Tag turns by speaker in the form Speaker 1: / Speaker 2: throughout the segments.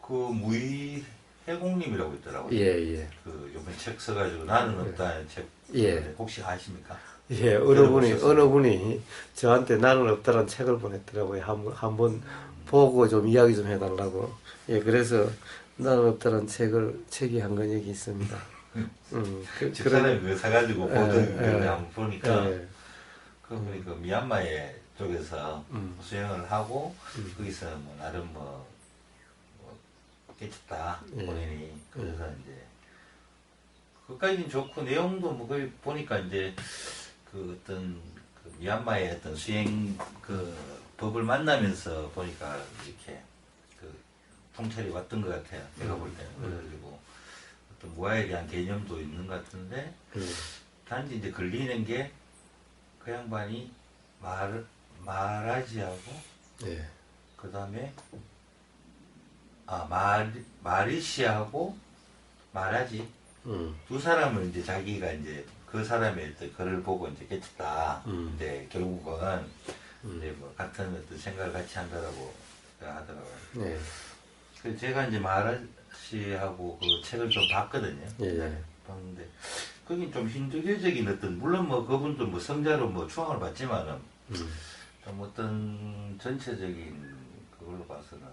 Speaker 1: 그 무의 해공님이라고 있더라고요.
Speaker 2: 예, 예.
Speaker 1: 그 요번 책 써가지고 나는 없다는 책.
Speaker 2: 예.
Speaker 1: 혹시 아십니까?
Speaker 2: 예, 어느 분이 저한테 나는 없다는 책을 보냈더라고요. 한번 보고 좀 이야기 좀 해달라고. 예, 그래서 나는 없다는 책이 한 권 여기 있습니다.
Speaker 1: 집사람이 그거 사가지고 보던 걸
Speaker 2: 예,
Speaker 1: 한번 보니까,
Speaker 2: 예,
Speaker 1: 그 보니까 미얀마에 쪽에서 수행을 하고, 거기서 뭐 나름 뭐 깨쳤다,
Speaker 2: 예.
Speaker 1: 본인이. 그래서 이제, 그까지는 좋고, 내용도 뭐 거기 보니까 이제, 그 어떤 그 미얀마의 어떤 수행 그 법을 만나면서 보니까 이렇게 그 통찰이 왔던 것 같아요. 제가 볼 때는. 그래가지고 어떤 무아에 대한 개념도 있는 것 같은데 단지 이제 걸리는 게 그 양반이 말하지하고
Speaker 2: 예.
Speaker 1: 그 다음에 마리시하고 말하지 두 사람을 이제 자기가 이제 그 사람의 어떤 글을 보고 이제 깨쳤다. 이제 결국은 이제 뭐 같은 어떤 생각을 같이 한다라고 하더라고요.
Speaker 2: 예.
Speaker 1: 그래서 제가 이제 마라시하고 그 책을 좀 봤거든요.
Speaker 2: 예, 예.
Speaker 1: 봤는데 거긴 좀 힌두교적인 어떤 물론 뭐 그분도 뭐 성자로 뭐 추앙을 받지만은 좀 어떤 전체적인 그걸로 봐서는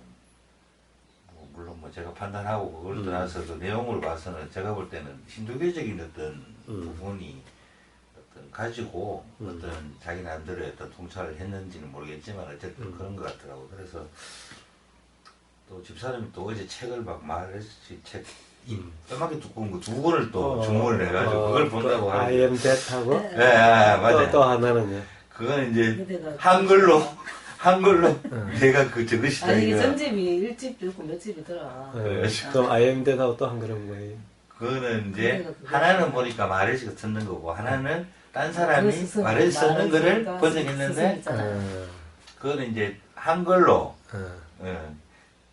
Speaker 1: 뭐 물론 뭐 제가 판단하고 그걸 떠나서도 내용으로 봐서는 제가 볼 때는 힌두교적인 어떤 부분이 어떤 가지고 어떤 자기 나름대로 어떤 통찰을 했는지는 모르겠지만 어쨌든 그런 것 같더라고. 그래서 또 집사람이 또 어제 책을 막 말했지 책 까맣게 두꺼운 거 두 권을 또 주문을 해가지고 그걸 본다고 하고.
Speaker 2: I am that 하고.
Speaker 1: 예, 맞아요.
Speaker 2: 또 하나는요.
Speaker 1: 그건 이제 한글로 내가 그 저것이다.
Speaker 3: 아니 이게
Speaker 1: 이거.
Speaker 3: 전집이 일집도 있고 몇 집이더라.
Speaker 2: 또 I am that 하고 또 한 그런 거예요.
Speaker 1: 그거는 이제
Speaker 3: 그래가
Speaker 1: 하나는 보니까 말해서 듣는 거고 하나는 딴 사람이
Speaker 3: 스승,
Speaker 1: 말해서 쓰는 거를
Speaker 3: 말해서
Speaker 1: 번역했는데
Speaker 3: 스승이잖아.
Speaker 1: 그거는 이제 한글로
Speaker 2: 어.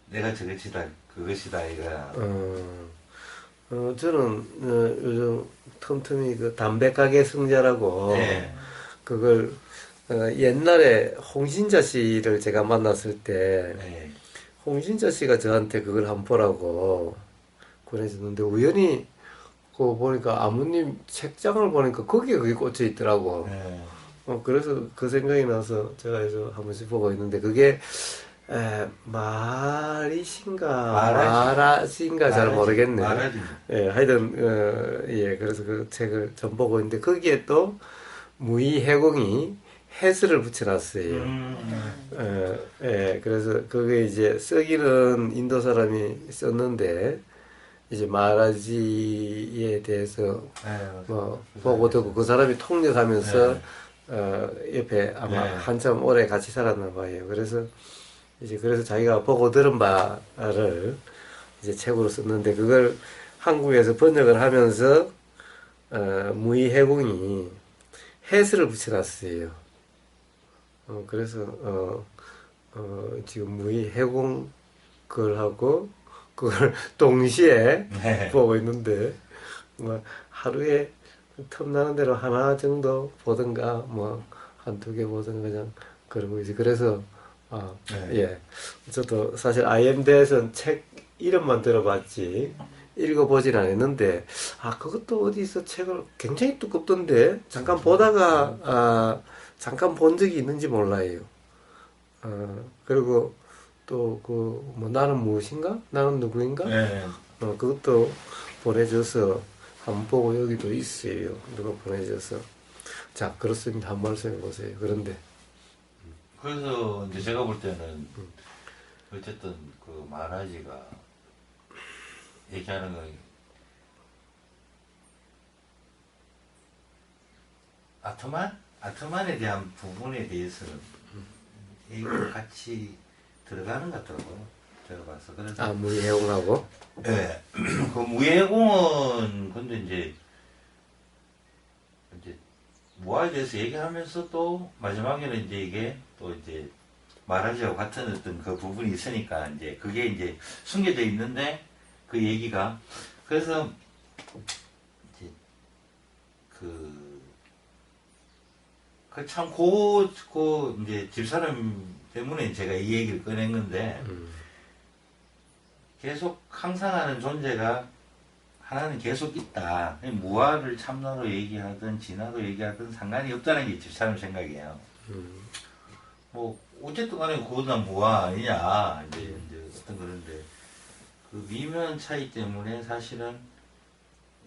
Speaker 1: 내가 저것이다 그것이다 이거야.
Speaker 2: 저는 요즘 틈틈이 그 담백하게 승자라고
Speaker 1: 네.
Speaker 2: 그걸 옛날에 홍신자 씨를 제가 만났을 때
Speaker 1: 네.
Speaker 2: 홍신자 씨가 저한테 그걸 한번 보라고 보내줬는데 우연히 그거 보니까 아버님 책장을 보니까 거기에 그게 꽂혀 있더라고.
Speaker 1: 네.
Speaker 2: 그래서 그 생각이 나서 제가 해서 한 번씩 보고 있는데 그게 마라신가 잘 모르겠네.
Speaker 1: 말하지.
Speaker 2: 예, 하여튼 예, 그래서 그 책을 좀 보고 있는데 거기에 또 무의해공이 해설을 붙여놨어요. 예, 그래서 그게 이제 쓰기는 인도 사람이 썼는데 이제 마라지에 대해서 뭐 보고 듣고 그 사람이 통역하면서 옆에 아마
Speaker 1: 네.
Speaker 2: 한참 오래 같이 살았나 봐요. 그래서 자기가 보고 들은 바를 이제 책으로 썼는데 그걸 한국에서 번역을 하면서 무의해공이 해설을 붙여놨어요. 그래서 지금 무의해공 글하고 그걸 동시에
Speaker 1: 네.
Speaker 2: 보고 있는데 뭐 하루에 틈나는 대로 하나 정도 보든가 뭐 한두 개 보든가 그냥 그런 거지. 그래서
Speaker 1: 네.
Speaker 2: 예. 저도 사실 IM대에서는 책 이름만 들어봤지 읽어보진 않았는데 그것도 어디서 책을 굉장히 두껍던데 잠깐 보다가 잠깐 본 적이 있는지 몰라요. 그리고 또 뭐 나는 무엇인가? 나는 누구인가?
Speaker 1: 네.
Speaker 2: 그것도 보내줘서 한번 보고 여기도 있어요. 누가 보내줘서. 자, 그렇습니다. 한 말씀해 보세요. 그런데
Speaker 1: 그래서 이제 제가 볼 때는 어쨌든 그 마라지가 얘기하는 거 아트만에 대한 부분에 대해서는 얘기가 같이 들어가는 것 같더라고요. 제가 봐서. 그래서
Speaker 2: 무의해공하고
Speaker 1: 네. 그 무예공은 근데 이제 무아에 대해서 얘기하면서 또 마지막에는 이제 이게 또 이제 말하지하고 같은 어떤 그 부분이 있으니까 이제 그게 이제 숨겨져 있는데 그 얘기가 그래서 이제 참 이제 집사람 때문에 제가 이 얘기를 꺼낸 건데 계속 항상하는 존재가 하나는 계속 있다. 무아를 참나로 얘기하든 진화로 얘기하든 상관이 없다는 게 집사람 생각이에요. 뭐 어쨌든 간에 그거는 무아 아니냐 이제 어떤 그런데 그 미묘한 차이 때문에 사실은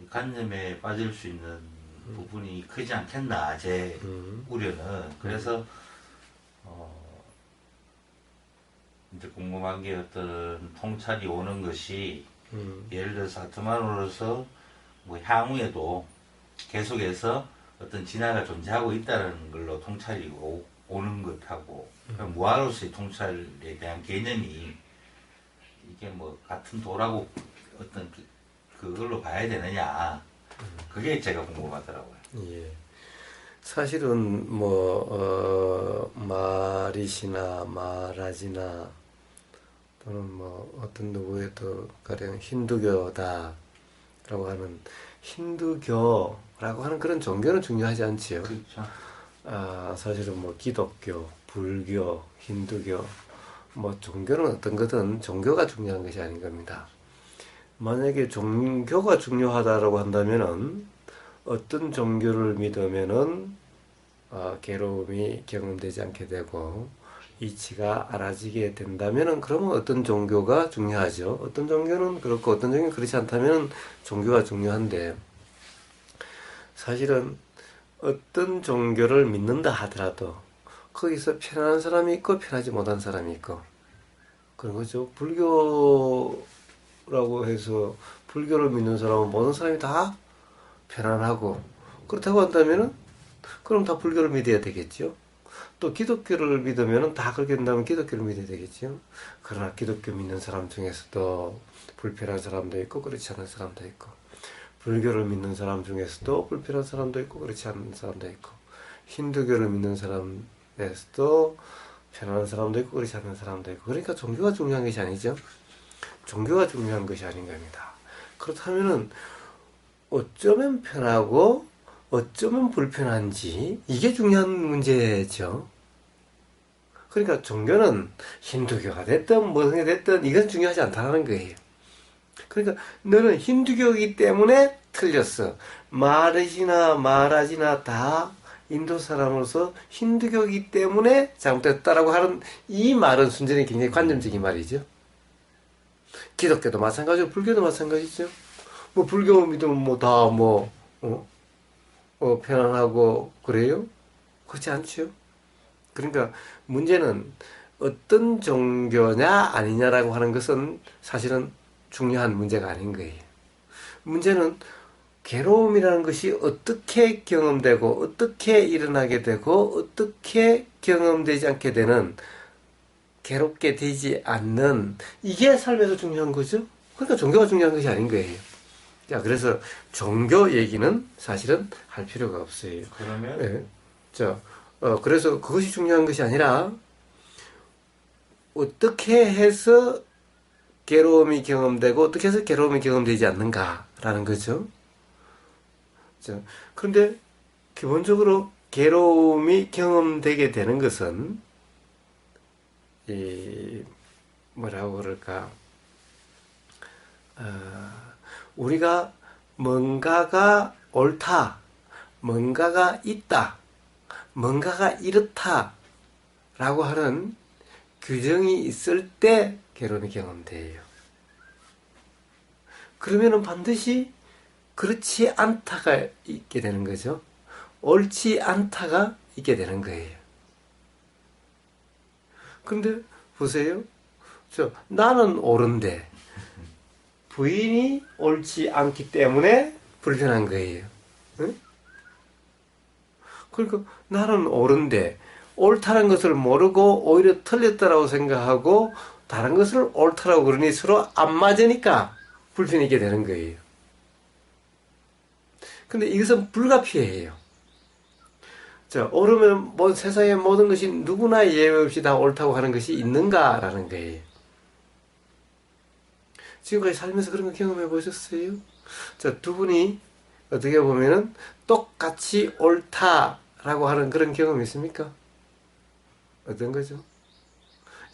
Speaker 1: 관념에 빠질 수 있는 부분이 크지 않겠나 제 우려는. 그래서 이제 궁금한 게 어떤 통찰이 오는 것이 예를 들어서 아트만으로서 뭐 향후에도 계속해서 어떤 진화가 존재하고 있다는 걸로 통찰이 오는 것하고 무아로서의 통찰에 대한 개념이 이게 뭐 같은 도라고 어떤 그걸로 봐야 되느냐, 그게 제가 궁금하더라고요.
Speaker 2: 예. 사실은 뭐 마리시나 마라지나 또는 뭐 어떤 누구의 또 가령 힌두교다라고 하는 힌두교라고 하는 그런 종교는 중요하지 않지요.
Speaker 1: 그렇죠.
Speaker 2: 사실은 뭐 기독교, 불교, 힌두교 뭐 종교는 어떤 거든 종교가 중요한 것이 아닌 겁니다. 만약에 종교가 중요하다라고 한다면은 어떤 종교를 믿으면은 괴로움이 경험되지 않게 되고 이치가 알아지게 된다면은 그러면 어떤 종교가 중요하죠. 어떤 종교는 그렇고 어떤 종교는 그렇지 않다면 종교가 중요한데, 사실은 어떤 종교를 믿는다 하더라도 거기서 편안한 사람이 있고 편하지 못한 사람이 있고 그런 거죠. 불교라고 해서 불교를 믿는 사람은 모든 사람이 다 편안하고 그렇다고 한다면은 그럼 다 불교를 믿어야 되겠죠. 또 기독교를 믿으면 다 그렇게 된다면 기독교를 믿어야 되겠죠. 그러나 기독교 믿는 사람 중에서도 불편한 사람도 있고 그렇지 않은 사람도 있고, 불교를 믿는 사람 중에서도 불편한 사람도 있고 그렇지 않은 사람도 있고, 힌두교를 믿는 사람에서도 편안한 사람도 있고 그렇지 않은 사람도 있고, 그러니까 종교가 중요한 것이 아니죠. 종교가 중요한 것이 아닌 겁니다. 그렇다면은 어쩌면 편하고 어쩌면 불편한지 이게 중요한 문제죠. 그러니까 종교는 힌두교가 됐든 무슨 게 됐든 이건 중요하지 않다는 거예요. 그러니까 너는 힌두교이기 때문에 틀렸어. 마르지나 마라지나 다 인도 사람으로서 힌두교이기 때문에 잘못됐다라고 하는 이 말은 순전히 굉장히 관념적인 말이죠. 기독교도 마찬가지고 불교도 마찬가지죠. 뭐 불교 믿으면 뭐 다 편안하고 그래요? 그렇지 않죠. 그러니까 문제는 어떤 종교냐 아니냐라고 하는 것은 사실은 중요한 문제가 아닌 거예요. 문제는 괴로움이라는 것이 어떻게 경험되고 어떻게 일어나게 되고 어떻게 경험되지 않게 되는, 괴롭게 되지 않는, 이게 삶에서 중요한 거죠. 그러니까 종교가 중요한 것이 아닌 거예요. 자, 그래서 종교 얘기는 사실은 할 필요가 없어요.
Speaker 1: 그러면
Speaker 2: 예. 자, 그래서 그것이 중요한 것이 아니라 어떻게 해서 괴로움이 경험되고 어떻게 해서 괴로움이 경험되지 않는가라는 거죠. 자, 그런데 기본적으로 괴로움이 경험되게 되는 것은 뭐라고 그럴까? 우리가 뭔가가 옳다, 뭔가가 있다, 뭔가가 이렇다 라고 하는 규정이 있을 때 괴로움이 경험돼요. 그러면은 반드시 그렇지 않다가 있게 되는 거죠. 옳지 않다가 있게 되는 거예요. 그런데 보세요. 나는 옳은데 부인이 옳지 않기 때문에 불편한 거예요. 응? 그러니까 나는 옳은데 옳다는 것을 모르고 오히려 틀렸다라고 생각하고 다른 것을 옳다라고 그러니 서로 안 맞으니까 불편이 있게 되는 거예요. 근데 이것은 불가피해요. 자, 옳으면 뭐 세상의 모든 것이 누구나 예외 없이 다 옳다고 하는 것이 있는가라는 거예요. 지금까지 살면서 그런 거 경험해 보셨어요? 자, 두 분이 어떻게 보면은 똑같이 옳다라고 하는 그런 경험이 있습니까? 어떤 거죠?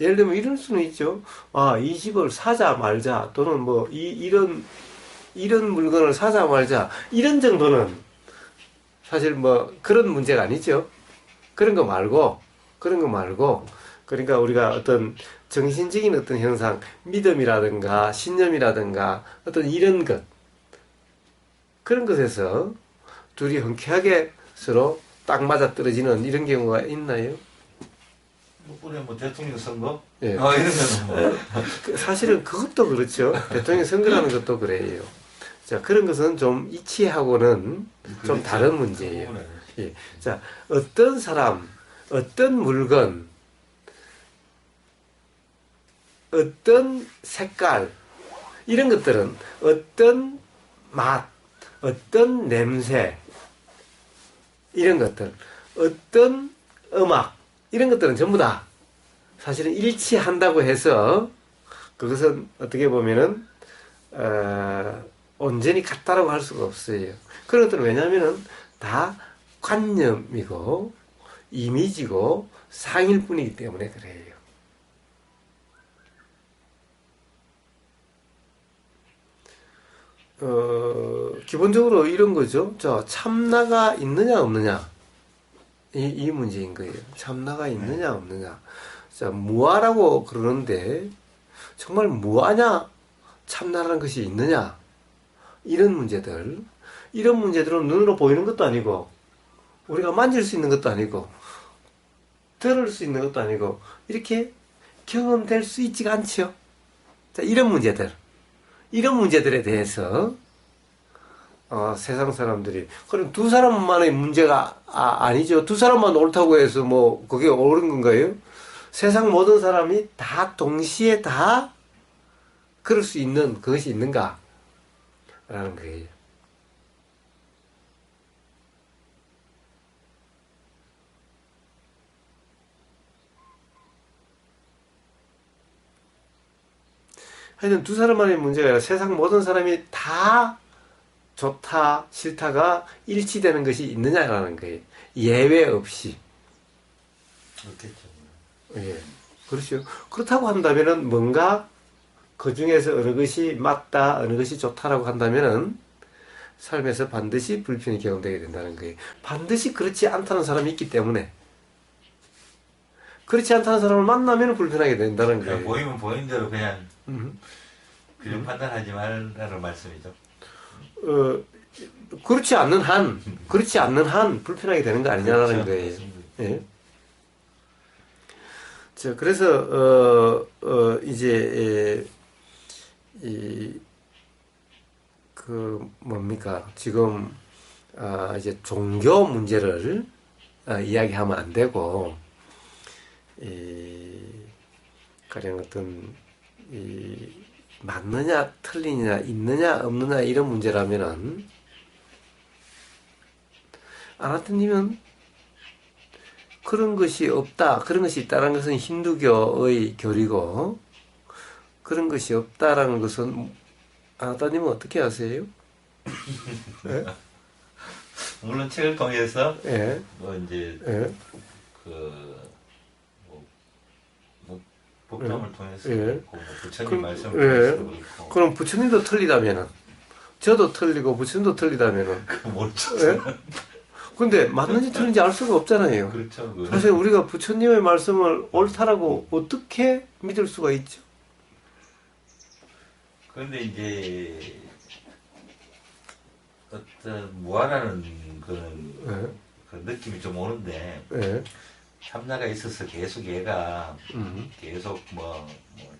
Speaker 2: 예를 들면 이럴 수는 있죠. 아, 이 집을 사자 말자, 또는 뭐, 이런 물건을 사자 말자, 이런 정도는 사실 뭐, 그런 문제가 아니죠. 그런 거 말고, 그러니까 우리가 어떤 정신적인 어떤 현상, 믿음이라든가, 신념이라든가, 어떤 이런 것, 그런 것에서 둘이 흔쾌하게 서로 딱 맞아 떨어지는 이런 경우가 있나요?
Speaker 1: 우리 뭐 대통령 선거?
Speaker 2: 예.
Speaker 1: 이런 거는 뭐.
Speaker 2: 사실은 그것도 그렇죠. 대통령 선거라는 것도 그래요. 자, 그런 것은 좀 이치하고는 좀
Speaker 1: 그렇죠.
Speaker 2: 다른 문제예요.
Speaker 1: 그 부분은.
Speaker 2: 예. 자, 어떤 사람, 어떤 물건, 어떤 색깔, 이런 것들은 어떤 맛, 어떤 냄새, 이런 것들, 어떤 음악, 이런 것들은 전부 다 사실은 일치한다고 해서 그것은 어떻게 보면은 온전히 같다라고 할 수가 없어요. 그런 것들은 왜냐하면은 다 관념이고 이미지고 상일 뿐이기 때문에 그래요. 기본적으로 이런 거죠. 자, 참나가 있느냐 없느냐, 이 문제인 거예요. 참나가 있느냐 없느냐. 자, 무아라고 그러는데 정말 무아냐, 참나라는 것이 있느냐, 이런 문제들은 눈으로 보이는 것도 아니고 우리가 만질 수 있는 것도 아니고 들을 수 있는 것도 아니고 이렇게 경험될 수 있지가 않죠. 자, 이런 문제들에 대해서 세상 사람들이, 그럼 두 사람만의 문제가 아니죠. 두 사람만 옳다고 해서 뭐 그게 옳은 건가요? 세상 모든 사람이 다 동시에 다 그럴 수 있는 그것이 있는가? 라는 거예요. 하여튼 두 사람만의 문제가 아니라 세상 모든 사람이 다 좋다, 싫다가 일치되는 것이 있느냐라는 거예요. 예외 없이.
Speaker 1: 그렇겠죠.
Speaker 2: 예. 그렇죠. 그렇다고 한다면은 뭔가 그 중에서 어느 것이 맞다, 어느 것이 좋다라고 한다면은 삶에서 반드시 불편이 경험되게 된다는 거예요. 반드시 그렇지 않다는 사람이 있기 때문에, 그렇지 않다는 사람을 만나면 불편하게 된다는
Speaker 1: 그냥
Speaker 2: 거예요.
Speaker 1: 보이면 보인 대로 그냥 그냥 판단하지 말라는 말씀이죠.
Speaker 2: 그렇지 않는 한 불편하게 되는 거 아니냐라는
Speaker 1: 그렇죠.
Speaker 2: 거예요. 예. 자, 그래서 이제 뭡니까, 지금 이제 종교 문제를 이야기하면 안 되고, 가령 어떤 맞느냐 틀리냐 있느냐 없느냐 이런 문제라면은 아나토님은 그런 것이 없다, 그런 것이 있다는 것은 힌두교의 교리고, 그런 것이 없다라는 것은 아나토님은 어떻게 아세요? 예?
Speaker 1: 물론 책을 통해서
Speaker 2: 예.
Speaker 1: 뭐 이제
Speaker 2: 예.
Speaker 1: 뭐 복잡을 통해서
Speaker 2: 예.
Speaker 1: 그렇고, 뭐 부처님
Speaker 2: 그럼,
Speaker 1: 말씀을 통해서 그렇고.
Speaker 2: 그럼 부처님도 틀리다면은, 저도 틀리고 부처님도 틀리다면은,
Speaker 1: 그 모르죠.
Speaker 2: 예? 근데 맞는지 틀린지 알 수가 없잖아요.
Speaker 1: 그렇죠. 그거.
Speaker 2: 사실 우리가 부처님의 말씀을 옳다라고 어떻게 믿을 수가 있죠?
Speaker 1: 그런데 이제 어떤 무아라는 그런
Speaker 2: 예.
Speaker 1: 그 느낌이 좀 오는데,
Speaker 2: 예.
Speaker 1: 참나가 있어서 계속 얘가
Speaker 2: 음.
Speaker 1: 계속 뭐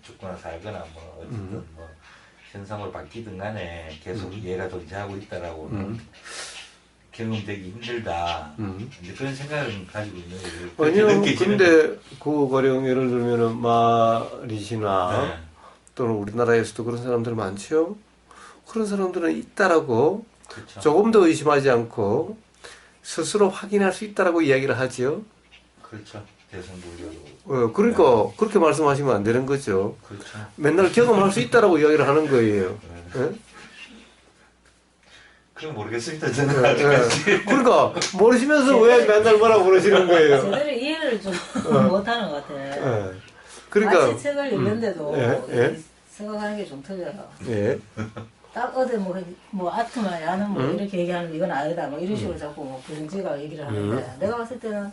Speaker 1: 죽거나 살거나 뭐 어쨌든 뭐 현상으로 바뀌든 간에 계속 얘가 존재하고 있다라고는 경험되기 힘들다. 이제 그런 생각을 가지고 있는 거예요.
Speaker 2: 아니요.
Speaker 1: 느끼시는
Speaker 2: 근데 그 가령 예를 들면은 마리시나
Speaker 1: 네.
Speaker 2: 또는 우리나라에서도 그런 사람들 많죠. 그런 사람들은 있다라고
Speaker 1: 그렇죠.
Speaker 2: 조금 더 의심하지 않고 스스로 확인할 수 있다라고 이야기를 하죠.
Speaker 1: 그렇죠. 대성불교도.
Speaker 2: 그러니까 그렇게 말씀하시면 안 되는 거죠.
Speaker 1: 그렇죠.
Speaker 2: 맨날 경험할 수 있다라고 이야기를 하는 거예요.
Speaker 1: 네.
Speaker 2: 예?
Speaker 1: 그건 모르겠습니다. 저는
Speaker 2: 예.
Speaker 1: 아직까지.
Speaker 2: 그러니까 모르시면서 왜 맨날 뭐라고 그러시는 거예요?
Speaker 3: 제대로 이해를 좀 못하는 것 같아.
Speaker 2: 예. 그러니까
Speaker 3: 마치 책을 읽는데도
Speaker 2: 예, 예.
Speaker 3: 생각하는 게 좀 틀려요.
Speaker 2: 예.
Speaker 3: 딱 어디 뭐 아트만 야는 뭐 이렇게 얘기하는 이건 아니다 뭐 이런 식으로 자꾸 뭐 교정지가 얘기를 하는데 내가 봤을 때는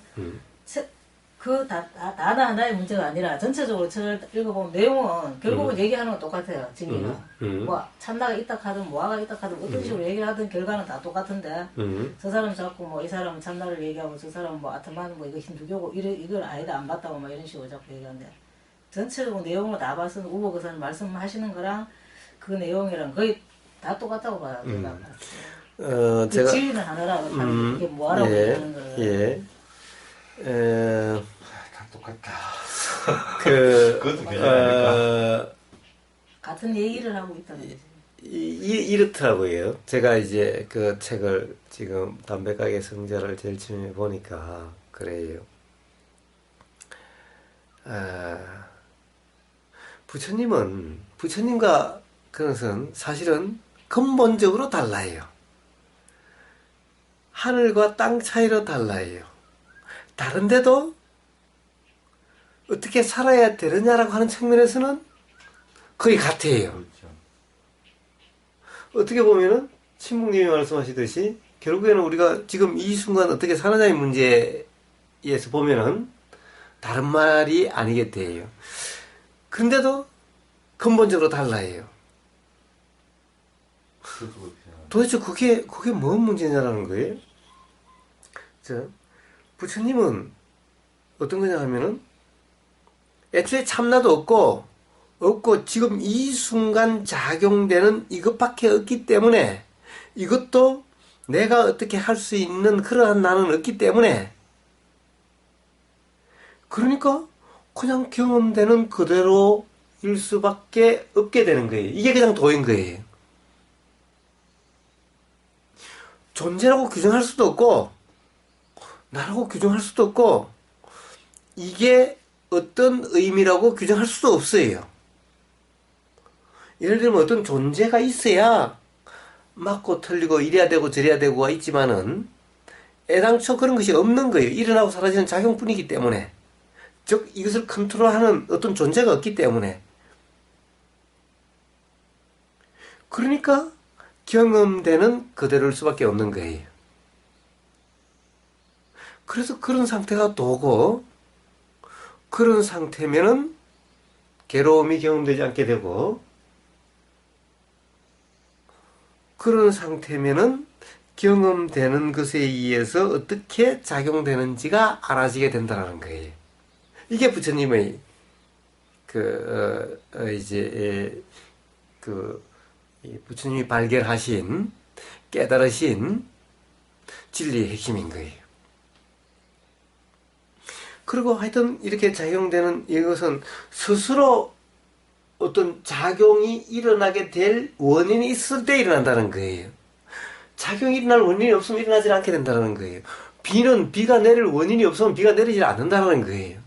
Speaker 3: 하나의 문제가 아니라 전체적으로 책을 읽어보면 내용은 결국은 얘기하는 건 똑같아요. 진리가 뭐 참나가 있다 하든 뭐가 있다 하든 어떤 식으로 얘기를 하든 결과는 다 똑같은데 저 사람 자꾸 뭐 이 사람은 참나를 얘기하고 저 사람은 뭐 아트만 뭐 이거 힌두교고 이걸 아니다 안 봤다고 막 이런 식으로 자꾸 얘기하는데 전체적으로 내용을 다 봤으면 우보 그사님 말씀하시는 거랑 그 내용이랑 거의 다 똑같다고 봐요. 제가.
Speaker 2: 제가
Speaker 3: 진리는 하나라고 하는 이게 뭐하라고 얘기하는 거예요.
Speaker 2: 예.
Speaker 1: 다 똑같다.
Speaker 2: 그,
Speaker 1: 그것도 괜찮 아닐까?
Speaker 3: 같은 얘기를 하고 있다는 거지.
Speaker 2: 이렇더라고요. 제가 이제 그 책을 지금 담백하게 성자를 제일 처음에 보니까 그래요. 부처님과 그것은 사실은 근본적으로 달라요. 하늘과 땅 차이로 달라요. 다른데도 어떻게 살아야 되느냐라고 하는 측면에서는 거의 같아요.
Speaker 1: 그렇죠.
Speaker 2: 어떻게 보면은 신부님이 말씀하시듯이 결국에는 우리가 지금 이 순간 어떻게 사느냐의 문제에서 보면은 다른 말이 아니겠대요. 그런데도 근본적으로 달라요. 도대체 그게 뭔 문제냐라는 거예요. 부처님은 어떤 거냐 하면은 애초에 참나도 없고 지금 이 순간 작용되는 이것밖에 없기 때문에 이것도 내가 어떻게 할 수 있는 그러한 나는 없기 때문에 그러니까 그냥 경험되는 그대로일 수밖에 없게 되는 거예요. 이게 그냥 도인 거예요. 존재라고 규정할 수도 없고 나라고 규정할 수도 없고 이게 어떤 의미라고 규정할 수도 없어요. 예를 들면 어떤 존재가 있어야 맞고 틀리고 이래야 되고 저래야 되고가 있지만은 애당초 그런 것이 없는 거예요. 일어나고 사라지는 작용뿐이기 때문에. 즉 이것을 컨트롤하는 어떤 존재가 없기 때문에. 그러니까 경험되는 그대로일 수밖에 없는 거예요. 그래서 그런 상태가 도고 그런 상태면은 괴로움이 경험되지 않게 되고 그런 상태면은 경험되는 것에 의해서 어떻게 작용되는지가 알아지게 된다는 거예요. 이게 부처님의 부처님이 발견하신 깨달으신 진리의 핵심인 거예요. 그리고 하여튼 이렇게 작용되는 이것은 스스로 어떤 작용이 일어나게 될 원인이 있을 때 일어난다는 거예요. 작용이 일어날 원인이 없으면 일어나지 않게 된다는 거예요. 비가 내릴 원인이 없으면 비가 내리지 않는다는 거예요.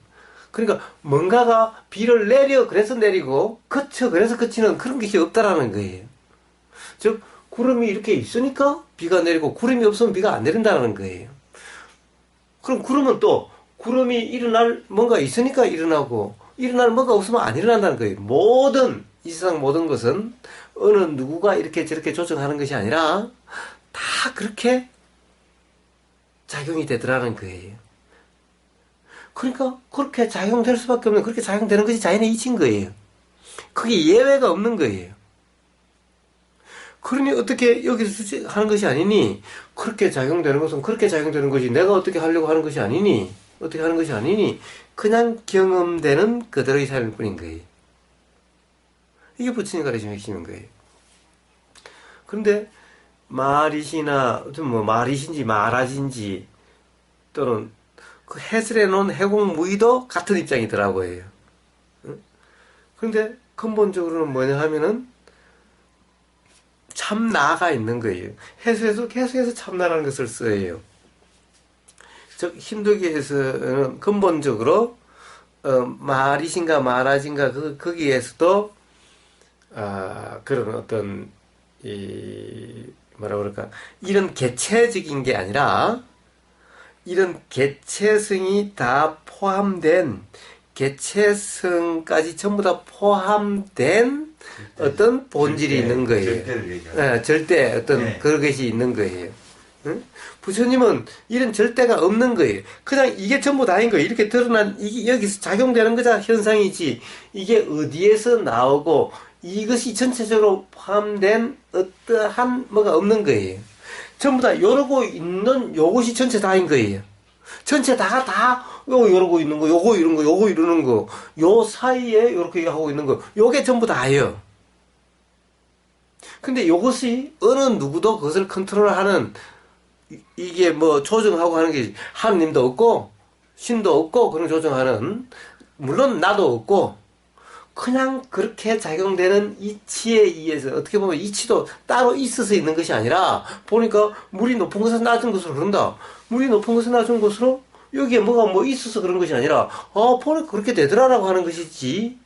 Speaker 2: 그러니까 뭔가가 비를 내려 그래서 내리고 그쳐 그래서 그치는 그런 것이 없다라는 거예요. 즉 구름이 이렇게 있으니까 비가 내리고 구름이 없으면 비가 안 내린다는 거예요. 그럼 구름이 일어날 뭔가 있으니까 일어나고 일어날 뭐가 없으면 안 일어난다는 거예요. 이 세상 모든 것은 어느 누구가 이렇게 저렇게 조정하는 것이 아니라 다 그렇게 작용이 되더라는 거예요. 그러니까 그렇게 작용될 수밖에 없는 그렇게 작용되는 것이 자연의 이치인 거예요. 그게 예외가 없는 거예요. 그러니 어떻게 여기서 하는 것이 아니니 그렇게 작용되는 것은 그렇게 작용되는 것이 내가 어떻게 하려고 하는 것이 아니니 어떻게 하는 것이 아니니 그냥 경험되는 그대로의 삶일 뿐인 거예요. 이게 부처님 가르침의 핵심인 거예요. 그런데 말이시나 말이신지 말하신지 또는 그 해설해 놓은 해공무의도 같은 입장이더라고요. 그런데 근본적으로는 뭐냐 하면은 참나가 있는 거예요. 해설에서 계속해서 참나라는 것을 써요. 즉 힌두교에서는 근본적으로 말이신가 말하신가 거기에서도 그런 어떤 뭐라 그럴까 이런 개체적인 게 아니라 이런 개체성이 다 포함된 개체성까지 전부 다 포함된 어떤 본질이 있는 거예요.
Speaker 1: 절대를 얘기하는
Speaker 2: 네, 절대 어떤
Speaker 1: 네.
Speaker 2: 그런 것이 있는 거예요. 응? 부처님은 이런 절대가 없는 거예요. 그냥 이게 전부 다인 거예요. 이렇게 드러난 이게 여기서 작용되는 거자 현상이지. 이게 어디에서 나오고 이것이 전체적으로 포함된 어떠한 뭐가 없는 거예요. 전부 다 이러고 있는 요것이 전체 다인 거예요. 전체 다 요거 이러고 있는 거, 요거 이런 거, 요거 이러는 거, 요 사이에 요렇게 하고 있는 거, 요게 전부 다예요. 근데 요것이 어느 누구도 그것을 컨트롤하는 이게 뭐 조정하고 하는 게 하느님도 없고 신도 없고 그런 조정하는 물론 나도 없고 그냥 그렇게 작용되는 이치에 의해서 어떻게 보면 이치도 따로 있어서 있는 것이 아니라 보니까 물이 높은 곳에서 낮은 곳으로 흐른다. 물이 높은 곳에서 낮은 곳으로 여기에 뭐가 뭐 있어서 그런 것이 아니라 보니까 그렇게 되더라라고 하는 것이지.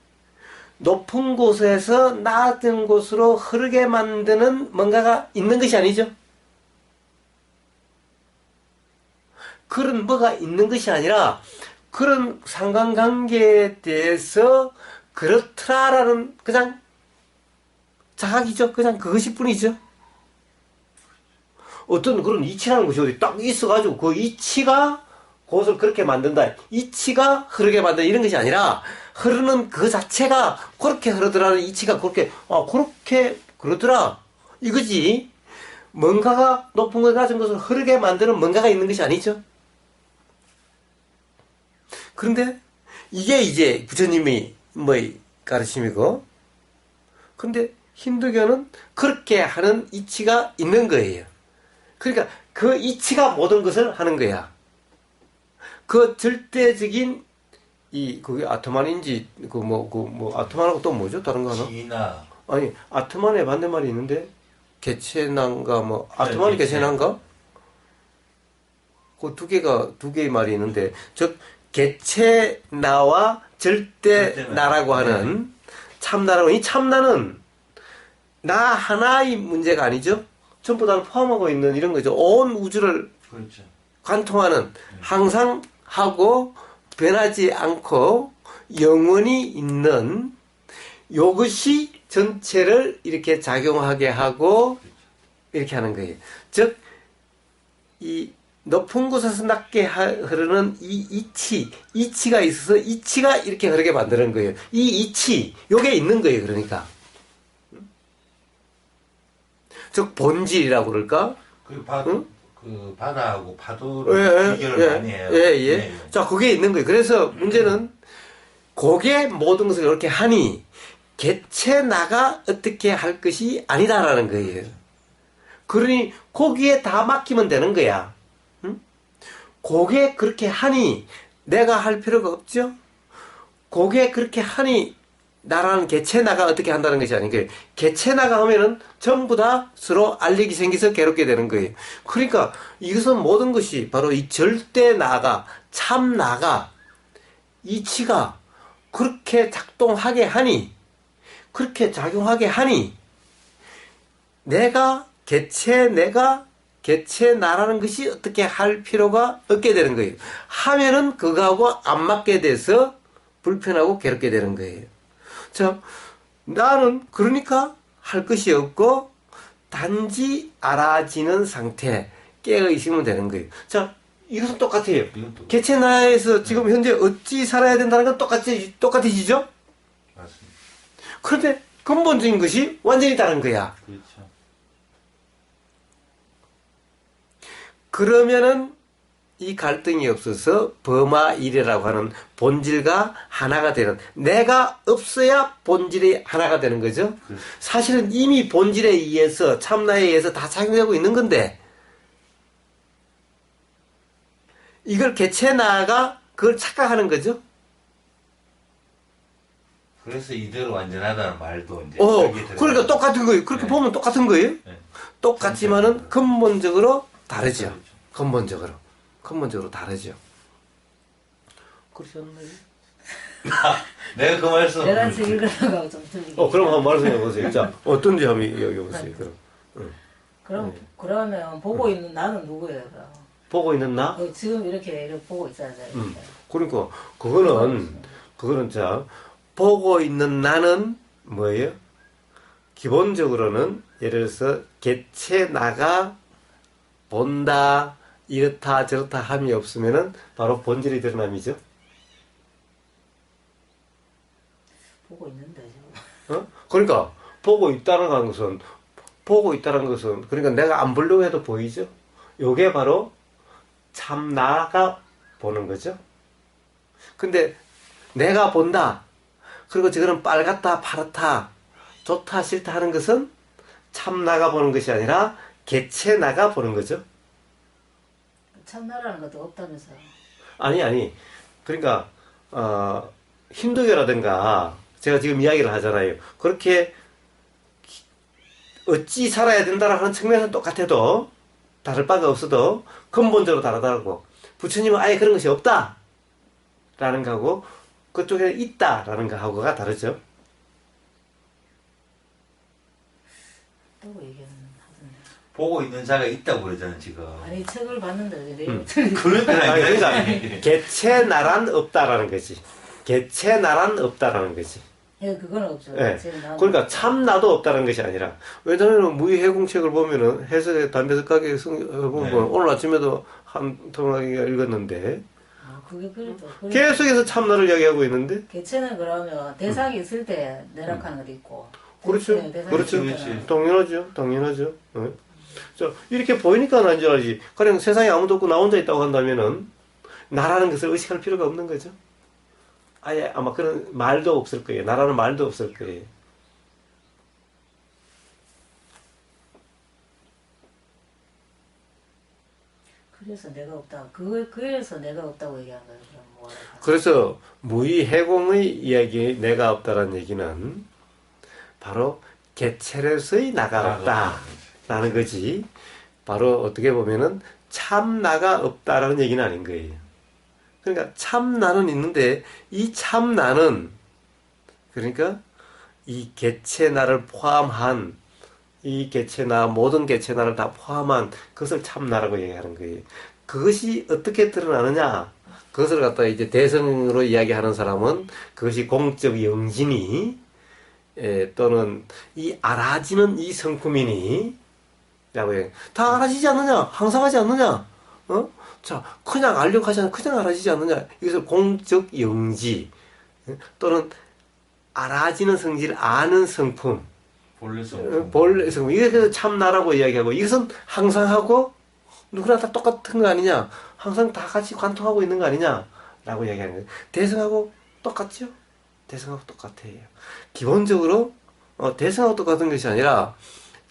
Speaker 2: 높은 곳에서 낮은 곳으로 흐르게 만드는 뭔가가 있는 것이 아니죠. 그런 뭐가 있는 것이 아니라 그런 상관관계에 대해서 그렇더라라는 그냥 자각이죠. 그냥 그것일 뿐이죠. 어떤 그런 이치라는 것이 어디 딱 있어가지고 그 이치가 그것을 그렇게 만든다. 이치가 흐르게 만든다. 이런 것이 아니라 흐르는 그 자체가 그렇게 흐르더라는 이치가 그렇게 그렇게 그러더라. 이거지. 뭔가가 높은 것 낮은 것을 흐르게 만드는 뭔가가 있는 것이 아니죠. 그런데 이게 이제 부처님이 뭐 가르침이고, 근데 힌두교는 그렇게 하는 이치가 있는 거예요. 그러니까 그 이치가 모든 것을 하는 거야. 그 절대적인 그게 아트만인지 아트만하고 또 뭐죠? 다른 거 하나?
Speaker 1: 지나
Speaker 2: 아니 아트만의 반대말이 있는데 개체난가 아트만이
Speaker 1: 개체.
Speaker 2: 개체난가? 그 두 개의 말이 있는데 즉 개체나와 절대나라고 하는 참나라고. 이 참나는 나 하나의 문제가 아니죠. 전부 다를 포함하고 있는 이런 거죠. 온 우주를
Speaker 1: 그렇죠.
Speaker 2: 관통하는 항상 하고 변하지 않고 영원히 있는 이것이 전체를 이렇게 작용하게 하고 이렇게 하는 거예요. 즉 이 높은 곳에서 낮게 흐르는 이 이치가 있어서 이치가 이렇게 흐르게 만드는 거예요. 이 이치, 요게 있는 거예요. 그러니까 즉 본질이라고 그럴까?
Speaker 1: 그 바다하고 파도를 비교를 많이 해요. 네.
Speaker 2: 자, 그게 있는 거예요. 그래서 문제는 그게 모든 것을 이렇게 하니 개체나가 어떻게 할 것이 아니다라는 거예요. 그러니 거기에 다 맡기면 되는 거야. 그게 그렇게 하니 내가 할 필요가 없죠. 그게 그렇게 하니 나라는 개체나가 어떻게 한다는 것이 아니고요. 개체나가 하면은 전부 다 서로 알력이 생겨서 괴롭게 되는 거예요. 그러니까 이것은 모든 것이 바로 이 절대나가, 참나가, 이치가 그렇게 작동하게 하니, 그렇게 작용하게 하니, 내가 개체나라는 것이 어떻게 할 필요가 없게 되는 거예요. 하면은 그거하고 안 맞게 돼서 불편하고 괴롭게 되는 거예요. 자, 나는 그러니까 할 것이 없고 단지 알아지는 상태, 깨어 있으면 되는 거예요. 자, 이것은 똑같아요. 개체나에서 지금 현재 어찌 살아야 된다는 건 똑같아지죠?
Speaker 1: 맞습니다.
Speaker 2: 그런데 근본적인 것이 완전히 다른 거야.
Speaker 1: 그렇죠.
Speaker 2: 그러면은 이 갈등이 없어서 범아일이라고 하는 본질과 하나가 되는, 내가 없어야 본질이 하나가 되는 거죠. 사실은 이미 본질에 의해서, 참나에 의해서 다 작용되고 있는 건데 이걸 개체나가 그걸 착각하는 거죠.
Speaker 1: 그래서 이대로 완전하다는 말도 이제
Speaker 2: 그러니까 똑같은 거예요. 그렇게 보면 똑같은 거예요.
Speaker 1: 네.
Speaker 2: 똑같지만은 근본적으로 다르죠.
Speaker 1: 그렇죠.
Speaker 2: 근본적으로 다르죠. 그렇지 않나요?
Speaker 1: 내가 그 말씀.
Speaker 3: 내가 지금 읽으라고 좀 틀리게.
Speaker 2: 그럼 한번 말씀해 보세요. 자, 어떤지 한번 여쭤보세요. 그럼.
Speaker 3: 그러면 보고 있는 나는 누구예요? 그럼?
Speaker 2: 보고 있는 나?
Speaker 3: 지금 이렇게 보고 있어야죠.
Speaker 2: 그러니까 그거는 그거는 자, 보고 있는 나는 뭐예요? 기본적으로는 예를 들어서 개체 나가 본다, 이렇다 저렇다 함이 없으면은 바로 본질이 드러남이죠.
Speaker 3: 보고 있는데 지금.
Speaker 2: 그러니까 보고 있다는 것은 그러니까 내가 안 보려고 해도 보이죠. 요게 바로 참 나가 보는 거죠. 근데 내가 본다. 그리고 저거는 빨갛다, 파랗다, 좋다, 싫다 하는 것은 참 나가 보는 것이 아니라 개체 나가 보는 거죠.
Speaker 3: 참나라는 것도 없다면서요.
Speaker 2: 아니. 그러니까 힌두교라든가 제가 지금 이야기를 하잖아요. 그렇게 어찌 살아야 된다라 하는 측면은 똑같아도 다를 바가 없어도 근본적으로 다르다고. 부처님은 아예 그런 것이 없다 라는 거하고 그쪽에 있다 라는 거하고가 다르죠.
Speaker 3: 또 얘기는 하던데.
Speaker 1: 보고 있는 자가 있다고 그러잖아요 지금.
Speaker 3: 아니 책을 봤는데 내용
Speaker 1: 그러니까
Speaker 2: 개체 나란 없다라는 거지. 개체 나란 없다라는 거지.
Speaker 3: 예, 그건 없죠.
Speaker 2: 예. 그러니까 참 나도 없다는 것이 아니라, 왜냐하면 무의해공책을 보면은 해석의 담배석 가게 보면
Speaker 1: 네.
Speaker 2: 오늘 아침에도 한 통하기가 읽었는데
Speaker 3: 그게 그래도
Speaker 2: 계속해서 참나를 이야기하고 있는데.
Speaker 3: 개체는 그러면 대상이 있을 때 내락하는 것도 있고.
Speaker 2: 그렇죠.
Speaker 3: 네, 대상이
Speaker 2: 그렇죠.
Speaker 3: 있을 때는
Speaker 2: 당연하죠. 예. 자, 이렇게 보이니까 난 줄 알지. 그냥 세상에 아무도 없고 나 혼자 있다고 한다면은 나라는 것을 의식할 필요가 없는 거죠. 아예 아마 그런 말도 없을 거예요. 나라는 말도 없을 거예요.
Speaker 3: 그래서 내가 없다. 그래서 내가 없다고 얘기한 거예요. 그럼 뭐라.
Speaker 2: 그래서 무의해공의 이야기, 내가 없다라는 얘기는 바로 개체로서의 나가 없다라는 거지. 바로 어떻게 보면은 참 나가 없다라는 얘기는 아닌 거예요. 그러니까 참 나는 있는데 이 참 나는 그러니까 이 개체 나를 포함한 이 개체 나 모든 개체 나를 다 포함한 그것을 참 나라고 얘기하는 거예요. 그것이 어떻게 드러나느냐? 그것을 갖다가 이제 대성으로 이야기하는 사람은 그것이 공적 영진이 또는 이 알아지는 이 성품이니 라고 해. 다 알아지지 않느냐? 항상 하지 않느냐? 자, 그냥 알려고 하지 않아. 그냥 알아지지 않느냐? 이것을 공적 영지 또는 알아지는 성질, 아는 성품, 본래 성품. 이게 참나라고 이야기하고 이것은 항상 하고 누구나 다 똑같은 거 아니냐? 항상 다 같이 관통하고 있는 거 아니냐? 라고 이야기하는 거예요. 대성하고 똑같죠? 대성하고 똑같아요. 기본적으로 대성하고 똑같은 것이 아니라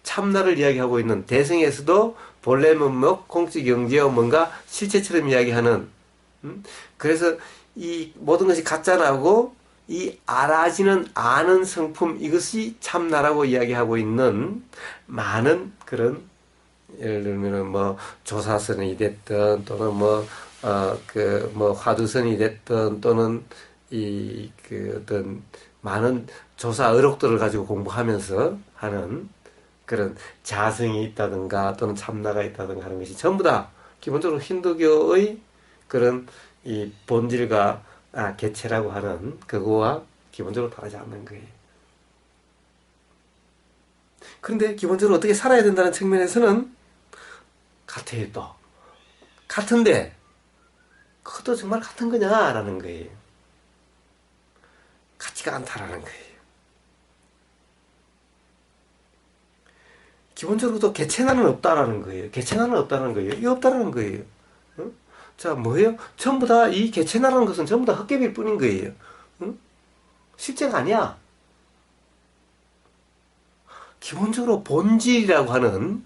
Speaker 2: 참나를 이야기하고 있는 대성에서도 본래 면목, 공적 영지와 뭔가 실체처럼 이야기하는 그래서 이 모든 것이 가짜라고 이 알아지는 아는 성품 이것이 참나라고 이야기하고 있는 많은 그런 예를 들면은 뭐 조사선이 됐든 또는 뭐 화두선이 됐든 또는 그 어떤 많은 조사 의록들을 가지고 공부하면서 하는 그런 자성이 있다든가 또는 참나가 있다든가 하는 것이 전부 다 기본적으로 힌두교의 그런 이 본질과 개체라고 하는 그거와 기본적으로 다르지 않는 거예요. 그런데 기본적으로 어떻게 살아야 된다는 측면에서는 같아요 또. 같은데 그것도 정말 같은 거냐라는 거예요. 같지가 않다라는 거예요. 기본적으로 또 개체나는 없다라는 거예요. 개체나는 없다는 거예요. 이 없다라는 거예요. 자, 뭐예요? 전부 다 이 개체나라는 것은 전부 다 헛개비일 뿐인 거예요. 실제가 아니야. 기본적으로 본질이라고 하는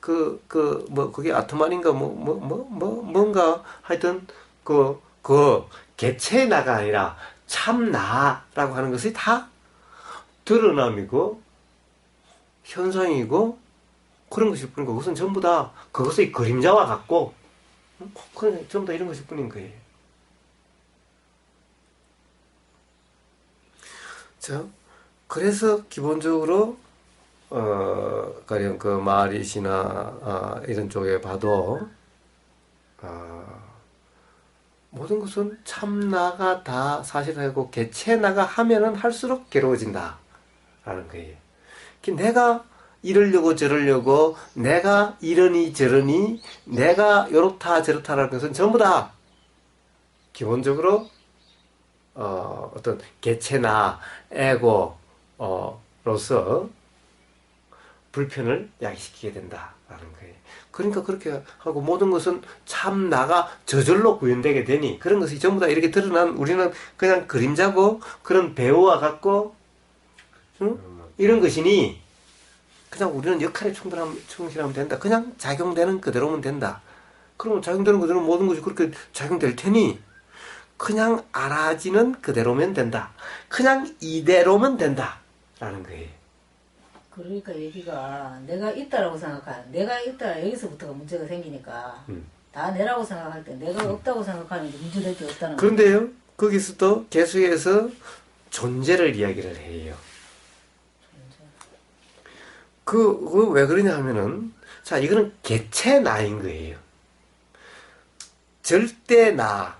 Speaker 2: 그게 아트만인가 뭔가 하여튼 그 개체나가 아니라 참나라고 하는 것이 다 드러남이고 현상이고 그런 것일 뿐이고 그것은 전부 다 그것의 그림자와 같고 그냥 전부 다 이런 것일 뿐인 거예요. 자, 그래서 기본적으로 가령 그 마하리시나 이런 쪽에 봐도 모든 것은 참나가 다 사실하고 개체나가 하면은 할수록 괴로워진다 라는 거예요. 내가 이러려고 저러려고 내가 이러니 저러니 내가 요렇다 저렇다라는 것은 전부 다 기본적으로 어떤 개체나 에고로서 불편을 야기시키게 된다라는 거예요. 그러니까 그렇게 하고 모든 것은 참 나가 저절로 구현되게 되니 그런 것이 전부 다 이렇게 드러난 우리는 그냥 그림자고 그런 배우와 같고 응? 이런 것이니 그냥 우리는 역할에 충실하면 된다. 그냥 작용되는 그대로면 된다. 그러면 작용되는 그대로 모든 것이 그렇게 작용될 테니 그냥 알아지는 그대로면 된다. 그냥 이대로면 된다. 라는 거예요.
Speaker 3: 그러니까 얘기가 내가 있다라고 생각하는 내가 있다 여기서부터가 문제가 생기니까 다 내라고 생각할 때 내가 없다고 생각하는 게 문제될 게 없다는 거예요.
Speaker 2: 그런데요. 거기서 또 계속해서 존재를 이야기를 해요. 그 왜 그러냐 하면은 자 이거는 개체 나인 거예요. 절대 나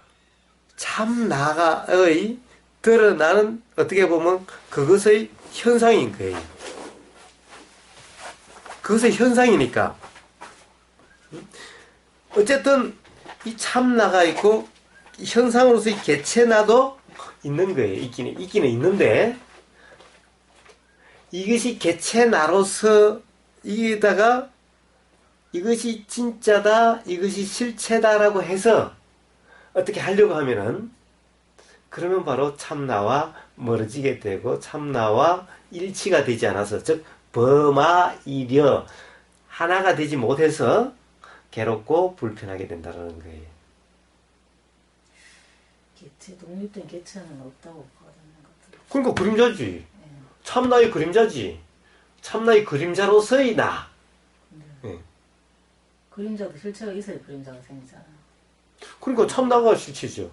Speaker 2: 참 나가의 드러나는 어떻게 보면 그것의 현상인 거예요. 그것의 현상이니까 어쨌든 이 참 나가 있고 현상으로서의 개체 나도 있는 거예요. 있기는 있는데 이것이 개체 나로서 이게다가 이것이 진짜다 이것이 실체다라고 해서 어떻게 하려고 하면은 그러면 바로 참나와 멀어지게 되고 참나와 일치가 되지 않아서 즉 범아이려 하나가 되지 못해서 괴롭고 불편하게 된다는 거예요.
Speaker 3: 개체 독립된 개체는 없다고 보거든요.
Speaker 2: 그러니까 그림자지. 참나의 그림자지. 참나의 그림자로서의 나. 네.
Speaker 3: 그림자도 실체가 있어야 그림자가 생기잖아요.
Speaker 2: 그러니까 참나가 실체죠.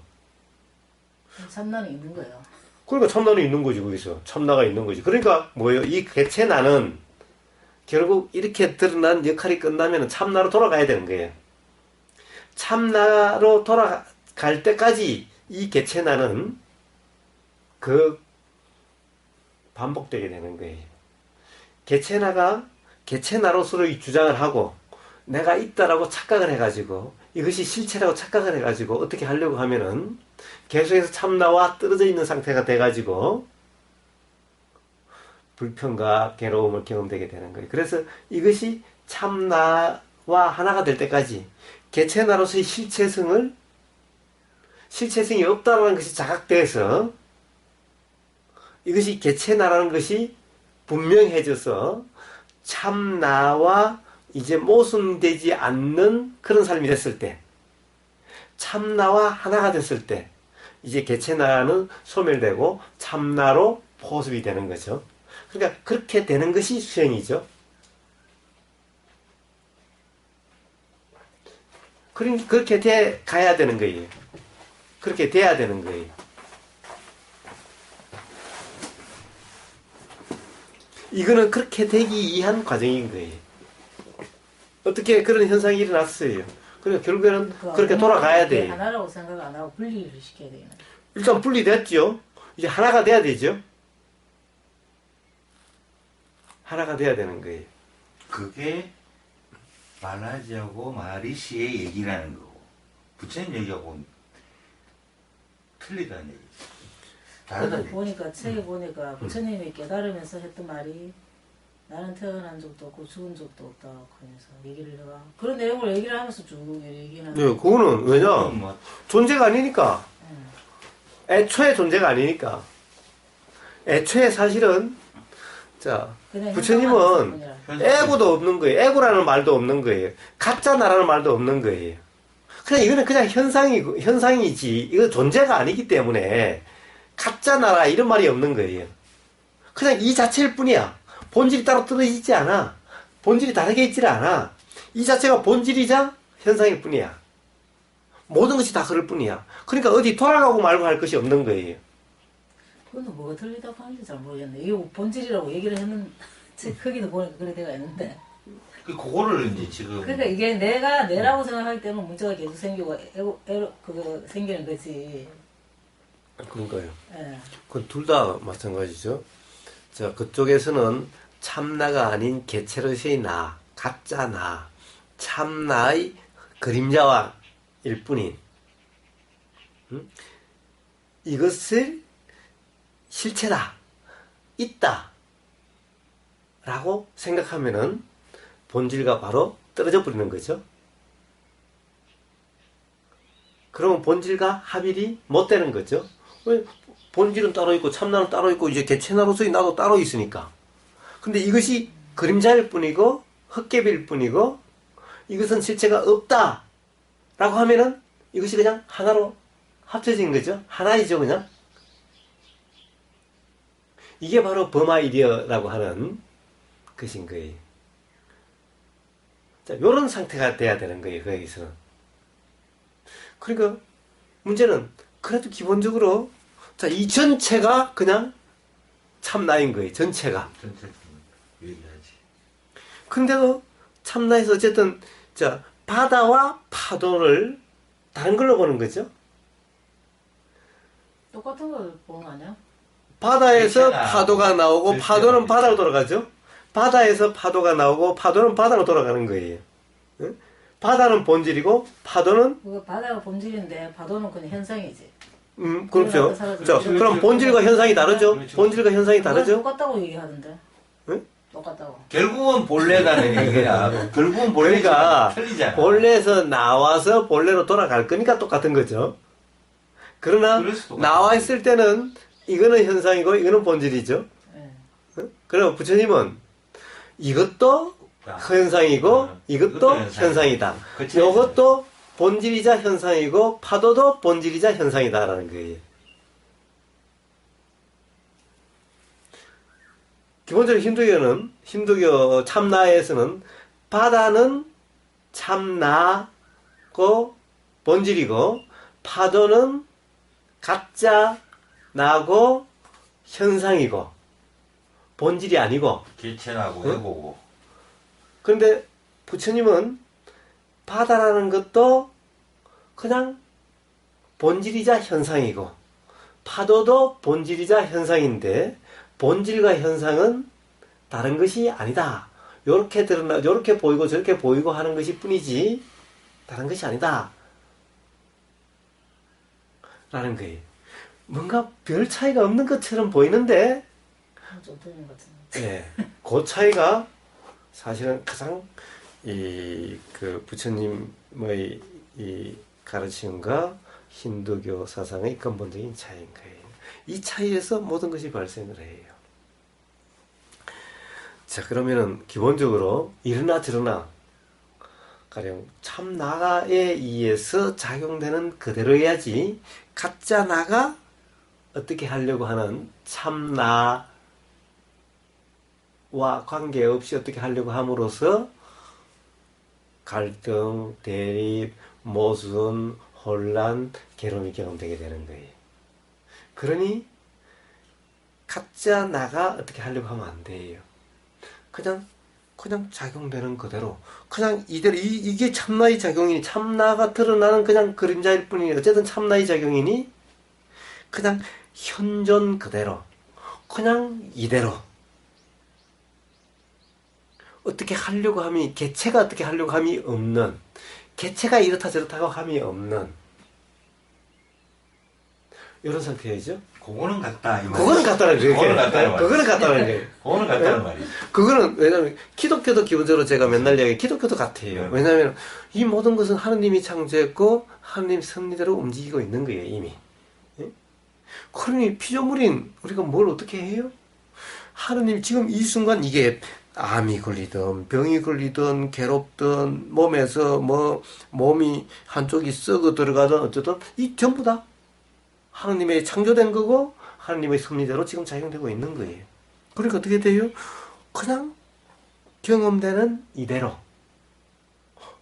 Speaker 3: 참나는 있는 거예요.
Speaker 2: 그러니까 참나는 있는 거지, 거기서. 참나가 있는 거지. 그러니까 뭐예요? 이 개체 나는 결국 이렇게 드러난 역할이 끝나면 참나로 돌아가야 되는 거예요. 참나로 돌아갈 때까지 이 개체 나는 그 반복되게 되는 거예요. 개체나가 개체나로서의 주장을 하고 내가 있다라고 착각을 해가지고 이것이 실체라고 착각을 해가지고 어떻게 하려고 하면은 계속해서 참나와 떨어져 있는 상태가 돼가지고 불편과 괴로움을 경험되게 되는 거예요. 그래서 이것이 참나와 하나가 될 때까지 개체나로서의 실체성이 없다는 것이 자각돼서 이것이 개체나라는 것이 분명해져서 참나와 이제 모순되지 않는 그런 삶이 됐을 때 참나와 하나가 됐을 때 이제 개체나는 소멸되고 참나로 포섭이 되는 거죠. 그러니까 그렇게 되는 것이 수행이죠. 그렇게 돼 가야 되는 거예요. 그렇게 돼야 되는 거예요. 이거는 그렇게 되기 위한 과정인 거예요. 어떻게 그런 현상이 일어났어요. 그러니까 결국에는 그렇게 돌아가야 돼요.
Speaker 3: 하나라고 생각 안 하고 분리를 시켜야 돼요.
Speaker 2: 일단 분리됐죠. 이제 하나가 돼야 되죠. 하나가 돼야 되는 거예요.
Speaker 1: 그게 말라지하고 마리시의 얘기라는 거고 부처님 얘기하고 틀리다는 얘기. 다르다는 얘기.
Speaker 3: 보니까 책에 보니까 부처님이 깨달으면서 했던 말이 나는 태어난 적도 없고 죽은 적도 없다 하면서 얘기를 해가 그런 내용을 얘기를 하면서 쭉 얘기는.
Speaker 2: 네, 그거는 왜냐 존재가 아니니까. 애초에 존재가 아니니까. 애초에 사실은 자 부처님은 애고도 없는 거예요. 애고라는 말도 없는 거예요. 가짜 나라는 말도 없는 거예요. 그냥 이거는 그냥 현상이지. 이거 존재가 아니기 때문에 가짜 나라 이런 말이 없는 거예요. 그냥 이 자체일 뿐이야. 본질이 따로 떨어지지 않아. 본질이 다르게 있질 않아. 이 자체가 본질이자 현상일 뿐이야. 모든 것이 다 그럴 뿐이야. 그러니까 어디 돌아가고 말고 할 것이 없는 거예요.
Speaker 3: 그건 뭐가 틀리다고 하는지 잘 모르겠네. 이거 본질이라고 얘기를 했는 책 크기도 보니까 그래 되가 있는데
Speaker 1: 그거를 이제 지금
Speaker 3: 그러니까 이게 내가 내라고 생각할 때는 문제가 계속 생기고 그거 생기는 거지.
Speaker 2: 그런가요?
Speaker 3: 예.
Speaker 2: 그건 둘 다 마찬가지죠. 자, 그쪽에서는 참나가 아닌 개체로서의 나, 가짜 나, 참나의 그림자와 일뿐인 이것을 실체다, 있다 라고 생각하면은 본질과 바로 떨어져 버리는 거죠. 그러면 본질과 합일이 못 되는 거죠. 왜? 본질은 따로 있고 참나는 따로 있고 이제 개체나로서의 나도 따로 있으니까. 근데 이것이 그림자일 뿐이고 헛개비일 뿐이고 이것은 실체가 없다 라고 하면은 이것이 그냥 하나로 합쳐진 거죠. 하나이죠, 그냥. 이게 바로 범아이디어라고 하는 것인 거예요. 자, 요런 상태가 돼야 되는 거예요, 거기서는. 그러니까 문제는 그래도 기본적으로 자, 이 전체가 그냥 참나인 거예요. 전체가.
Speaker 1: 전체 얘기하지.
Speaker 2: 근데도 참나에서 어쨌든 자, 바다와 파도를 다른 걸로 보는 거죠.
Speaker 3: 똑같은 걸 보는 거 아니야?
Speaker 2: 바다에서
Speaker 1: 그렇잖아.
Speaker 2: 파도가 나오고
Speaker 1: 그렇지.
Speaker 2: 파도는 바다로 돌아가죠. 바다에서 파도가 나오고 파도는 바다로 돌아가는 거예요. 응? 바다는 본질이고 파도는
Speaker 3: 그거 바다가 본질인데 파도는 그냥 현상이지.
Speaker 2: 그렇죠.
Speaker 3: 사라지죠.
Speaker 2: 자, 그럼 본질과 현상이 다르죠.
Speaker 1: 그렇죠.
Speaker 2: 본질과 현상이
Speaker 3: 그건
Speaker 2: 다르죠.
Speaker 3: 똑같다고 얘기하던데.
Speaker 2: 응?
Speaker 3: 똑같다고.
Speaker 1: 결국은 본래라는 얘기야. 결국은 본래가
Speaker 2: 그러니까
Speaker 1: 틀리잖아.
Speaker 2: 본래에서 나와서 본래로 돌아갈 거니까 똑같은 거죠. 그러나
Speaker 1: 그래서 똑같은
Speaker 2: 나와 있을 때는 이거는 현상이고 이거는 본질이죠.
Speaker 3: 예.
Speaker 2: 응? 그럼 부처님은 이것도
Speaker 1: 야.
Speaker 2: 현상이고 이것도
Speaker 1: 이것도 현상이다.
Speaker 2: 현상이다.
Speaker 1: 그 차이죠.
Speaker 2: 이것도 본질이자 현상이고 파도도 본질이자 현상이다라는 거예요. 기본적으로 힌두교 참나에서는 바다는 참나고 본질이고 파도는 가짜 나고 현상이고 본질이 아니고
Speaker 1: 개체나고
Speaker 2: 응?
Speaker 1: 해보고.
Speaker 2: 그런데 부처님은 바다라는 것도 그냥 본질이자 현상이고 파도도 본질이자 현상인데 본질과 현상은 다른 것이 아니다. 요렇게 드러나, 요렇게 보이고 저렇게 보이고 하는 것이 뿐이지 다른 것이 아니다. 라는 거예요. 뭔가 별 차이가 없는 것처럼 보이는데
Speaker 3: 좀 틀린 것 같은데.
Speaker 2: 예, 그 차이가 사실은 가장 그 부처님의 이 가르침과 힌두교 사상의 근본적인 차이인 거예요. 이 차이에서 모든 것이 발생을 해요. 자, 그러면은 기본적으로 이러나 저러나 가령 참 나가에 의해서 작용되는 그대로 해야지 가짜 나가 어떻게 하려고 하는 참 나와 관계없이 어떻게 하려고 함으로써 갈등, 대립, 모순, 혼란, 괴로움이 경험되게 되는 거예요. 그러니 가짜 나가 어떻게 하려고 하면 안 돼요. 그냥 작용되는 그대로 그냥 이대로 이게 참나의 작용이니 참나가 드러나는 그냥 그림자일 뿐이니 어쨌든 참나의 작용이니 그냥 현존 그대로 그냥 이대로 어떻게 하려고 함이 개체가 어떻게 하려고 함이 없는 개체가 이렇다 저렇다고 함이 없는 이런 상태이죠.
Speaker 1: 그거는 같다. 이
Speaker 2: 그거는 같다는 거예요.
Speaker 1: 그거는 같다는 말이지.
Speaker 2: 그거는 같다는 거예요.
Speaker 1: 그거는 같다는 말이지.
Speaker 2: 그거는 왜냐면 기독교도 기본적으로 제가 맨날 이야기 기독교도 같아요. 왜냐하면 이 모든 것은 하느님이 창조했고 하느님 섭리대로 움직이고 있는 거예요 이미. 예? 그러니 피조물인 우리가 뭘 어떻게 해요? 하느님 지금 이 순간 이게 암이 걸리든 병이 걸리든 괴롭든 몸에서 뭐 몸이 한쪽이 썩어 들어가든 어쨌든 이 전부 다 하느님의 창조된 거고 하느님의 섭리대로 지금 작용되고 있는 거예요. 그러니까 어떻게 돼요? 그냥 경험되는 이대로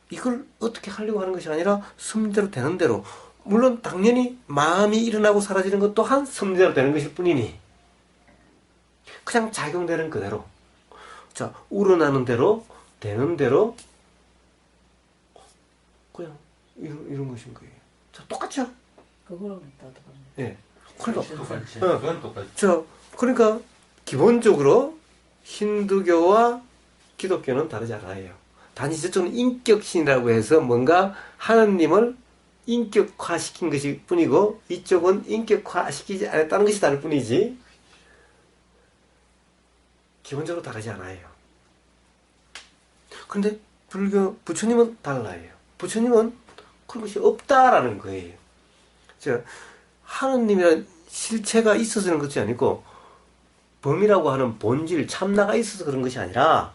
Speaker 2: 이걸 어떻게 하려고 하는 것이 아니라 섭리대로 되는 대로 물론 당연히 마음이 일어나고 사라지는 것 또한 섭리대로 되는 것일 뿐이니 그냥 작용되는 그대로 자 우러나는 대로 되는 대로 그냥 이런 것인 거예요. 자, 똑같죠?
Speaker 3: 그거랑 다 똑같네.
Speaker 2: 예. 그러니까
Speaker 1: 똑같지. 그건 똑같지.
Speaker 2: 그러니까 기본적으로 힌두교와 기독교는 다르지 않아요. 단지 저쪽은 인격신이라고 해서 뭔가 하느님을 인격화시킨 것일 뿐이고 이쪽은 인격화시키지 않았다는 것이 다를 뿐이지 기본적으로 다르지 않아요. 그런데 불교 부처님은 달라요. 부처님은 그런 것이 없다라는 거예요. 하느님이라는 실체가 있어서 그런 것이 아니고 범이라고 하는 본질, 참나가 있어서 그런 것이 아니라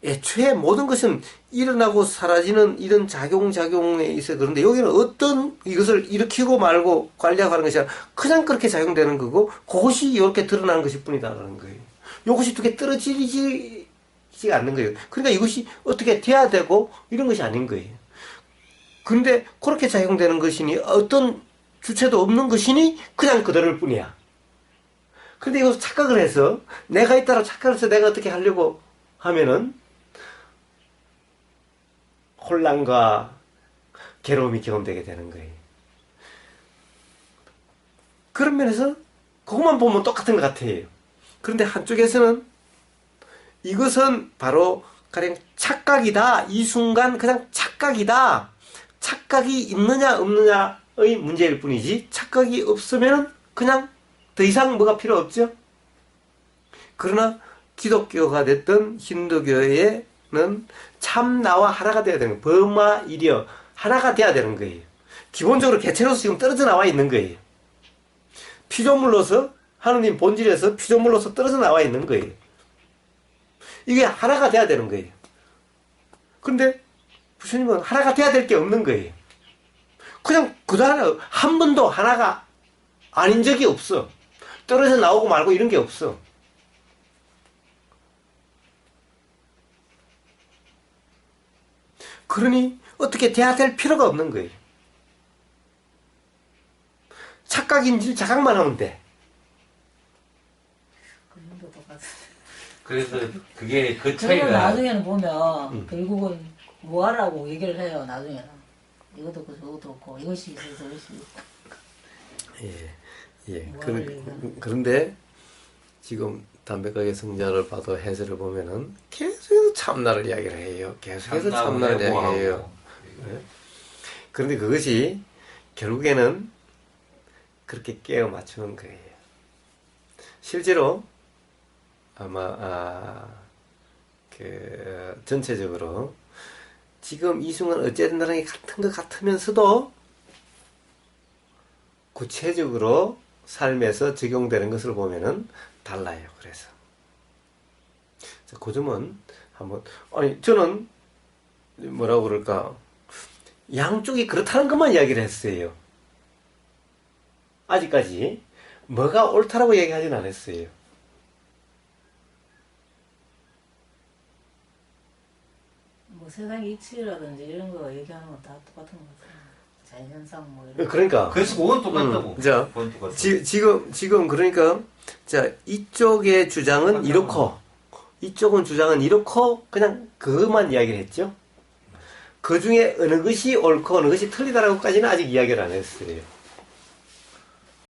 Speaker 2: 애초에 모든 것은 일어나고 사라지는 이런 작용에 있어서 그런데 여기는 어떤 이것을 일으키고 말고 관리하고 하는 것이 아니라 그냥 그렇게 작용되는 거고 그것이 이렇게 드러나는 것일 뿐이다라는 거예요. 이것이 두 개 떨어지지 않는 거예요. 그러니까 이것이 어떻게 돼야 되고 이런 것이 아닌 거예요. 근데 그렇게 작용되는 것이니 어떤 주체도 없는 것이니 그냥 그대로일 뿐이야. 근데 이거 착각을 해서 내가 있다고 착각을 해서 내가 어떻게 하려고 하면은 혼란과 괴로움이 경험되게 되는 거예요. 그런 면에서 그것만 보면 똑같은 것 같아요. 그런데 한쪽에서는 이것은 바로 가령 착각이다. 이 순간 그냥 착각이다. 착각이 있느냐 없느냐의 문제일 뿐이지 착각이 없으면 그냥 더 이상 뭐가 필요 없죠. 그러나 기독교가 됐든 힌두교에는 참나와 하나가 되어야 되는 거예요. 범마일여 하나가 되어야 되는 거예요. 기본적으로 개체로서 지금 떨어져 나와 있는 거예요. 피조물로서 하느님 본질에서 피조물로서 떨어져 나와 있는 거예요. 이게 하나가 돼야 되는 거예요. 그런데 부처님은 하나가 돼야 될 게 없는 거예요. 그냥 그다음에 한 번도 하나가 아닌 적이 없어. 떨어져 나오고 말고 이런 게 없어. 그러니 어떻게 돼야 될 필요가 없는 거예요. 착각인지 자각만 하면 돼.
Speaker 3: 그림도 똑같아.
Speaker 1: 그래서 그게 그
Speaker 3: 그러면
Speaker 1: 차이가
Speaker 3: 나중에는 보면 결국은 뭐하라고 얘기를 해요. 나중에는 이것도 없고 저것도 없고 이것이 있어서 저것이 있고.
Speaker 2: 예.
Speaker 3: 뭐하러 얘기하는
Speaker 2: 그런데 지금 담배가게 성자를 봐도 해설을 보면은 계속해서 참나를 이야기를 해요. 계속해서 참나를 이야기해요. 네? 그런데 그것이 결국에는 그렇게 깨어 맞추는 거예요. 실제로 아마 전체적으로 지금 이 순간 어찌 된다는 게 같은 것 같으면서도 구체적으로 삶에서 적용되는 것을 보면은 달라요. 그래서 그 점은 한번 저는 뭐라고 그럴까 양쪽이 그렇다는 것만 이야기를 했어요. 아직까지 뭐가 옳다라고 얘기하진 않았어요.
Speaker 3: 뭐 세상 이치라든지 이런 거 얘기하는 건 다 똑같은 것 같아요. 자연현상 뭐 이런 거.
Speaker 2: 그러니까
Speaker 1: 그래서 그건 똑같다고.
Speaker 2: 자,
Speaker 1: 그건 똑같다고.
Speaker 2: 지금 그러니까 자 이쪽의 주장은 이렇고 이쪽은 주장은 이렇고 그냥 그것만 이야기를 했죠. 그 중에 어느 것이 옳고 어느 것이 틀리다라고까지는 아직 이야기를 안 했어요.